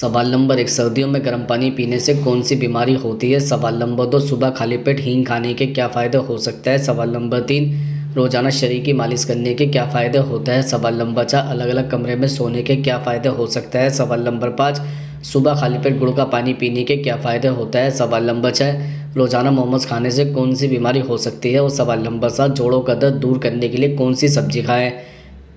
सवाल नंबर 1, सर्दियों में गर्म पानी पीने से कौन सी बीमारी होती है? सवाल नंबर 2, सुबह खाली पेट हींग खाने के क्या फ़ायदे हो सकते हैं? सवाल नंबर 3, रोज़ाना शरीर की मालिश करने के क्या फ़ायदे होते हैं? सवाल नंबर 4, अलग अलग कमरे में सोने के क्या फ़ायदे हो सकते हैं? सवाल नंबर 5, सुबह खाली पेट गुड़ का पानी पीने के क्या फ़ायदे होते हैं? सवाल नंबर 6, रोज़ाना मोमोज खाने से कौन सी बीमारी हो सकती है? और सवाल नंबर 7, जोड़ों का दर्द दूर करने के लिए कौन सी सब्जी खाएं?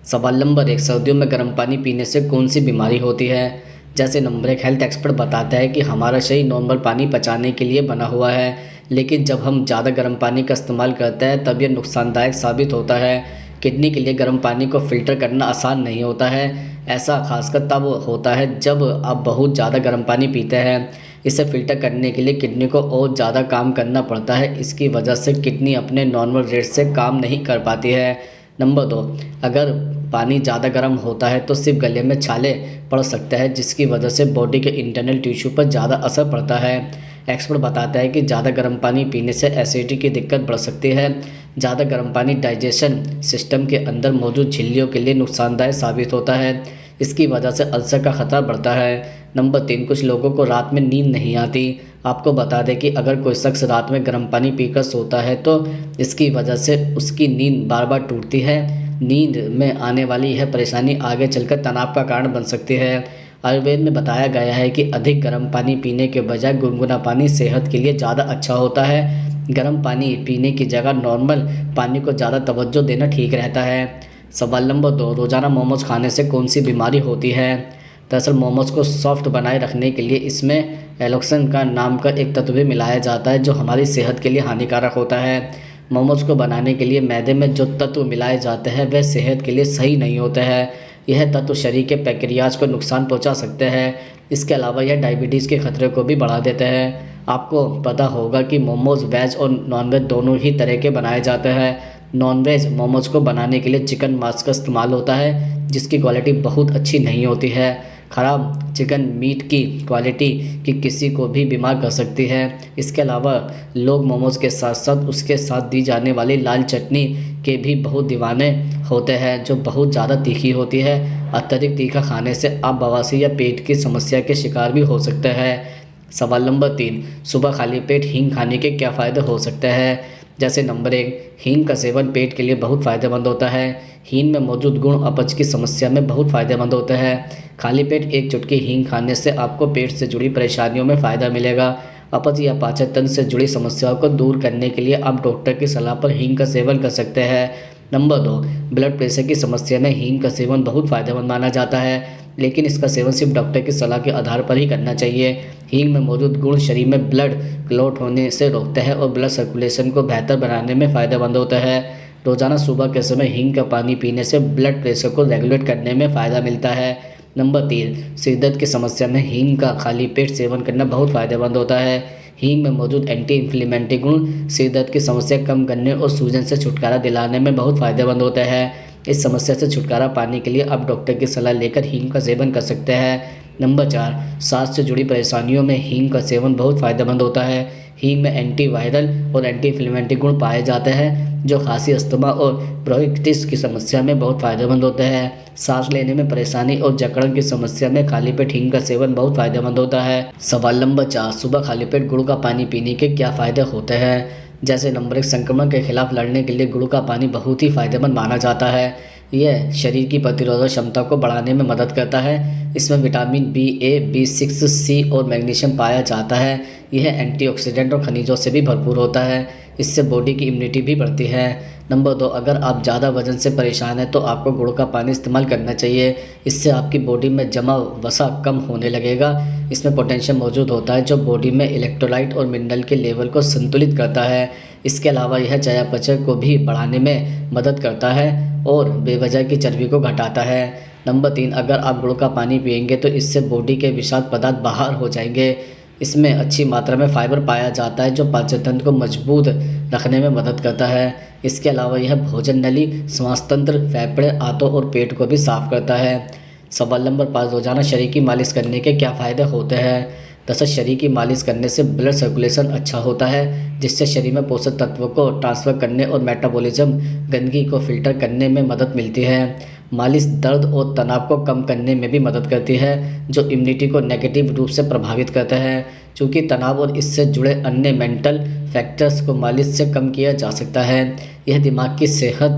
सवाल नंबर 1, सर्दियों में गर्म पानी पीने से कौन सी बीमारी होती है? जैसे नंबर 1, हेल्थ एक्सपर्ट बताता है कि हमारा शरीर नॉर्मल पानी पचाने के लिए बना हुआ है, लेकिन जब हम ज़्यादा गर्म पानी का इस्तेमाल करते हैं तब यह नुकसानदायक साबित होता है। किडनी के लिए गर्म पानी को फ़िल्टर करना आसान नहीं होता है। ऐसा खासकर तब होता है जब आप बहुत ज़्यादा गर्म पानी पीते हैं। इसे फ़िल्टर करने के लिए किडनी को और ज़्यादा काम करना पड़ता है। इसकी वजह से किडनी अपने नॉर्मल रेट से काम नहीं कर पाती है। नंबर 2, अगर पानी ज़्यादा गर्म होता है तो सिर्फ गले में छाले पड़ सकता है, जिसकी वजह से बॉडी के इंटरनल टिश्यू पर ज़्यादा असर पड़ता है। एक्सपर्ट बताता है कि ज़्यादा गर्म पानी पीने से एसिडिटी की दिक्कत बढ़ सकती है। ज़्यादा गर्म पानी डाइजेशन सिस्टम के अंदर मौजूद झिल्लियों के लिए नुकसानदायक साबित होता है। इसकी वजह से अल्सर का खतरा बढ़ता है। नंबर 3, कुछ लोगों को रात में नींद नहीं आती। आपको बता दें कि अगर कोई शख्स रात में गर्म पानी पीकर सोता है तो इसकी वजह से उसकी नींद बार बार टूटती है। नींद में आने वाली यह परेशानी आगे चलकर तनाव का कारण बन सकती है। आयुर्वेद में बताया गया है कि अधिक गर्म पानी पीने के बजाय गुनगुना पानी सेहत के लिए ज़्यादा अच्छा होता है। गर्म पानी पीने की जगह नॉर्मल पानी को ज़्यादा तवज्जो देना ठीक रहता है। सवाल नंबर 2, रोज़ाना मोमोज खाने से कौन सी बीमारी होती है? दरअसल मोमोज को सॉफ्ट बनाए रखने के लिए इसमें एलोक्सन का नाम का एक तत्व भी मिलाया जाता है, जो हमारी सेहत के लिए हानिकारक होता है। मोमोज को बनाने के लिए मैदे में जो तत्व मिलाए जाते हैं वह सेहत के लिए सही नहीं होते हैं। यह तत्व शरीर के पैंक्रियाज को नुकसान पहुंचा सकते हैं। इसके अलावा यह डायबिटीज़ के खतरे को भी बढ़ा देते हैं। आपको पता होगा कि मोमोज वेज और नॉनवेज दोनों ही तरह के बनाए जाते हैं। नॉनवेज मोमोज को बनाने के लिए चिकन मांस का इस्तेमाल होता है, जिसकी क्वालिटी बहुत अच्छी नहीं होती है। ख़राब चिकन मीट की क्वालिटी की किसी को भी बीमार कर सकती है। इसके अलावा लोग मोमोज़ के साथ साथ उसके साथ दी जाने वाली लाल चटनी के भी बहुत दीवाने होते हैं, जो बहुत ज़्यादा तीखी होती है। अत्यधिक तीखा खाने से आप बवासीर या पेट की समस्या के शिकार भी हो सकते हैं। सवाल नंबर 3, सुबह खाली पेट हींग खाने के क्या फ़ायदे हो सकते हैं? जैसे नंबर 1, हींग का सेवन पेट के लिए बहुत फ़ायदेमंद होता है। हींग में मौजूद गुण अपच की समस्या में बहुत फ़ायदेमंद होते हैं। खाली पेट एक चुटकी हींग खाने से आपको पेट से जुड़ी परेशानियों में फ़ायदा मिलेगा। अपच या पाचन तंत्र से जुड़ी समस्याओं को दूर करने के लिए आप डॉक्टर की सलाह पर हींग का सेवन कर सकते हैं। नंबर 2, ब्लड प्रेशर की समस्या में हींग का सेवन बहुत फ़ायदेमंद माना जाता है, लेकिन इसका सेवन सिर्फ डॉक्टर की सलाह के आधार पर ही करना चाहिए। हींग में मौजूद गुण शरीर में ब्लड क्लॉट होने से रोकते हैं और ब्लड सर्कुलेशन को बेहतर बनाने में फ़ायदेमंद होता है। रोज़ाना सुबह के समय हींग का पानी पीने से ब्लड प्रेशर को रेगुलेट करने में फ़ायदा मिलता है। नंबर 3, सिर दर्द की समस्या में हींग का खाली पेट सेवन करना बहुत फ़ायदेमंद होता है। हींग में मौजूद एंटी इन्फ्लेमेटरी गुण सिर दर्द की समस्या कम करने और सूजन से छुटकारा दिलाने में बहुत फ़ायदेमंद होते हैं। इस समस्या से छुटकारा पाने के लिए आप डॉक्टर की सलाह लेकर हींग का सेवन कर सकते हैं। नंबर 4, सांस से जुड़ी परेशानियों में हींग का सेवन बहुत फ़ायदेमंद होता है। हींग में एंटीवायरल और एंटी इन्फ्लेमेटरी गुण पाए जाते हैं, जो खांसी, अस्थमा और ब्रोंकाइटिस की समस्या में बहुत फ़ायदेमंद होते हैं। सांस लेने में परेशानी और जकड़न की समस्या में खाली पेट हींग का सेवन बहुत फ़ायदेमंद होता है। सवाल नंबर 4, सुबह खाली पेट गुड़ का पानी पीने के क्या फ़ायदे होते हैं? जैसे नंबर 1, संक्रमण के खिलाफ लड़ने के लिए गुड़ का पानी बहुत ही फ़ायदेमंद माना जाता है। यह शरीर की प्रतिरोधक क्षमता को बढ़ाने में मदद करता है। इसमें विटामिन BA, B6, C और मैग्नीशियम पाया जाता है। यह एंटीऑक्सीडेंट और खनिजों से भी भरपूर होता है। इससे बॉडी की इम्यूनिटी भी बढ़ती है। नंबर 2, अगर आप ज़्यादा वजन से परेशान हैं तो आपको गुड़ का पानी इस्तेमाल करना चाहिए। इससे आपकी बॉडी में जमा वसा कम होने लगेगा। इसमें पोटेशियम मौजूद होता है, जो बॉडी में इलेक्ट्रोलाइट और मिनरल के लेवल को संतुलित करता है। इसके अलावा यह चयापचय को भी बढ़ाने में मदद करता है और बेवजह की चर्बी को घटाता है। नंबर 3, अगर आप गुड़ का पानी पिएंगे तो इससे बॉडी के विषाक्त पदार्थ बाहर हो जाएंगे। इसमें अच्छी मात्रा में फाइबर पाया जाता है, जो पाचन तंत्र को मजबूत रखने में मदद करता है। इसके अलावा यह भोजन नली, श्वास तंत्र, फेफड़े, आंतों और पेट को भी साफ करता है। सवाल नंबर 5, रोज़ाना शरीर की मालिश करने के क्या फ़ायदे होते हैं? दरअसल शरीर की मालिश करने से ब्लड सर्कुलेशन अच्छा होता है, जिससे शरीर में पोषक तत्वों को ट्रांसफ़र करने और मेटाबॉलिज्म गंदगी को फिल्टर करने में मदद मिलती है। मालिश दर्द और तनाव को कम करने में भी मदद करती है, जो इम्यूनिटी को नेगेटिव रूप से प्रभावित करता है। चूँकि तनाव और इससे जुड़े अन्य मेंटल फैक्टर्स को मालिश से कम किया जा सकता है। यह दिमाग की सेहत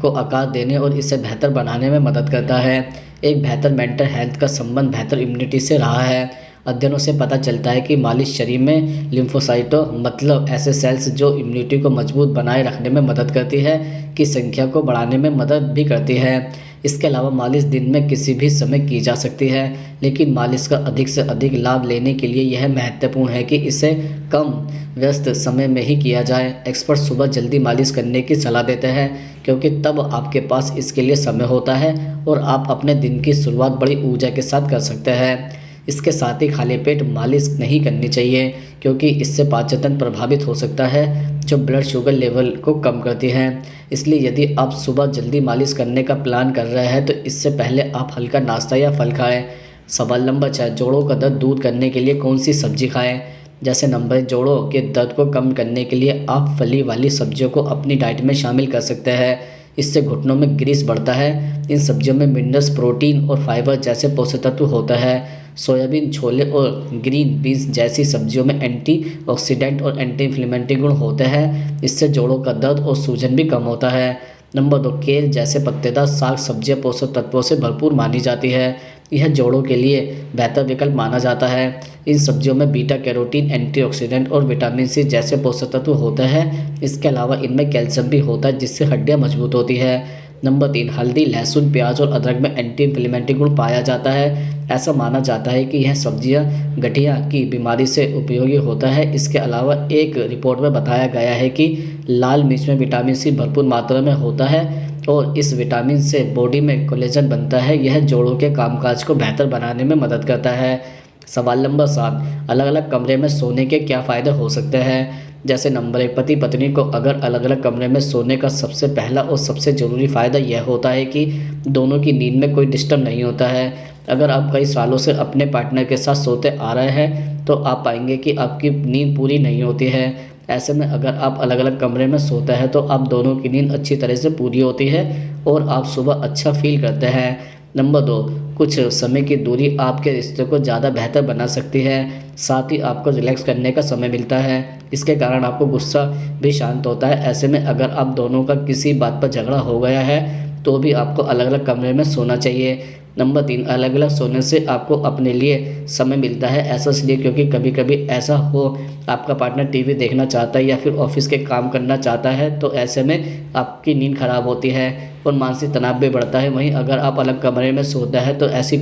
को आकार देने और इसे बेहतर बनाने में मदद करता है। एक बेहतर मेंटल हेल्थ का संबंध बेहतर इम्यूनिटी से रहा है। अध्ययनों से पता चलता है कि मालिश शरीर में लिम्फोसाइटों मतलब ऐसे सेल्स जो इम्यूनिटी को मजबूत बनाए रखने में मदद करती है की संख्या को बढ़ाने में मदद भी करती है। इसके अलावा मालिश दिन में किसी भी समय की जा सकती है, लेकिन मालिश का अधिक से अधिक लाभ लेने के लिए यह महत्वपूर्ण है कि इसे कम व्यस्त समय में ही किया जाए। एक्सपर्ट सुबह जल्दी मालिश करने की सलाह देते हैं, क्योंकि तब आपके पास इसके लिए समय होता है और आप अपने दिन की शुरुआत बड़ी ऊर्जा के साथ कर सकते हैं। इसके साथ ही खाली पेट मालिश नहीं करनी चाहिए, क्योंकि इससे पाचन तंत्र प्रभावित हो सकता है, जो ब्लड शुगर लेवल को कम करती है। इसलिए यदि आप सुबह जल्दी मालिश करने का प्लान कर रहे हैं तो इससे पहले आप हल्का नाश्ता या फल खाएं। सवाल नंबर 6, जोड़ों का दर्द दूर करने के लिए कौन सी सब्जी खाएं? जैसे नंबर 1, जोड़ों के दर्द को कम करने के लिए आप फली वाली सब्जियों को अपनी डाइट में शामिल कर सकते हैं। इससे घुटनों में ग्रीस बढ़ता है। इन सब्जियों में मिनरल्स, प्रोटीन और फाइबर जैसे पोषक तत्व होता है। सोयाबीन, छोले और ग्रीन बीन्स जैसी सब्जियों में एंटीऑक्सीडेंट और एंटी इन्फ्लेमेटरी गुण होते हैं। इससे जोड़ों का दर्द और सूजन भी कम होता है। नंबर 2, केल जैसे पत्तेदार साग सब्जियां पोषक तत्वों से भरपूर मानी जाती है। यह जोड़ों के लिए बेहतर विकल्प माना जाता है। इन सब्जियों में बीटा कैरोटीन, एंटीऑक्सीडेंट और विटामिन सी जैसे पोषक तत्व होते हैं। इसके अलावा इनमें कैल्शियम भी होता है, जिससे हड्डियां मजबूत होती है। नंबर 3, हल्दी, लहसुन, प्याज और अदरक में एंटी इन्फ्लेमेटरी गुण पाया जाता है। ऐसा माना जाता है कि यह सब्जियां गठिया की बीमारी से उपयोगी होता है। इसके अलावा एक रिपोर्ट में बताया गया है कि लाल मिर्च में विटामिन सी भरपूर मात्रा में होता है और इस विटामिन से बॉडी में कोलेजन बनता है। यह जोड़ों के कामकाज को बेहतर बनाने में मदद करता है। सवाल नंबर 7, अलग अलग कमरे में सोने के क्या फ़ायदे हो सकते हैं? जैसे नंबर 1, पति पत्नी को अगर अलग अलग कमरे में सोने का सबसे पहला और सबसे ज़रूरी फ़ायदा यह होता है कि दोनों की नींद में कोई डिस्टर्ब नहीं होता है। अगर आप कई सालों से अपने पार्टनर के साथ सोते आ रहे हैं तो आप पाएंगे कि आपकी नींद पूरी नहीं होती है। ऐसे में अगर आप अलग अलग कमरे में सोते हैं तो आप दोनों की नींद अच्छी तरह से पूरी होती है और आप सुबह अच्छा फील करते हैं। नंबर 2, कुछ समय की दूरी आपके रिश्ते को ज़्यादा बेहतर बना सकती है। साथ ही आपको रिलैक्स करने का समय मिलता है। इसके कारण आपको गुस्सा भी शांत होता है। ऐसे में अगर आप दोनों का किसी बात पर झगड़ा हो गया है तो भी आपको अलग अलग कमरे में सोना चाहिए। नंबर 3, अलग अलग सोने से आपको अपने लिए समय मिलता है। ऐसा इसलिए क्योंकि कभी कभी ऐसा हो आपका पार्टनर टीवी देखना चाहता है या फिर ऑफिस के काम करना चाहता है, तो ऐसे में आपकी नींद खराब होती है और मानसिक तनाव भी बढ़ता है। वहीं अगर आप अलग कमरे में सोते हैं तो ऐसी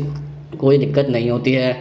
कोई दिक्कत नहीं होती है।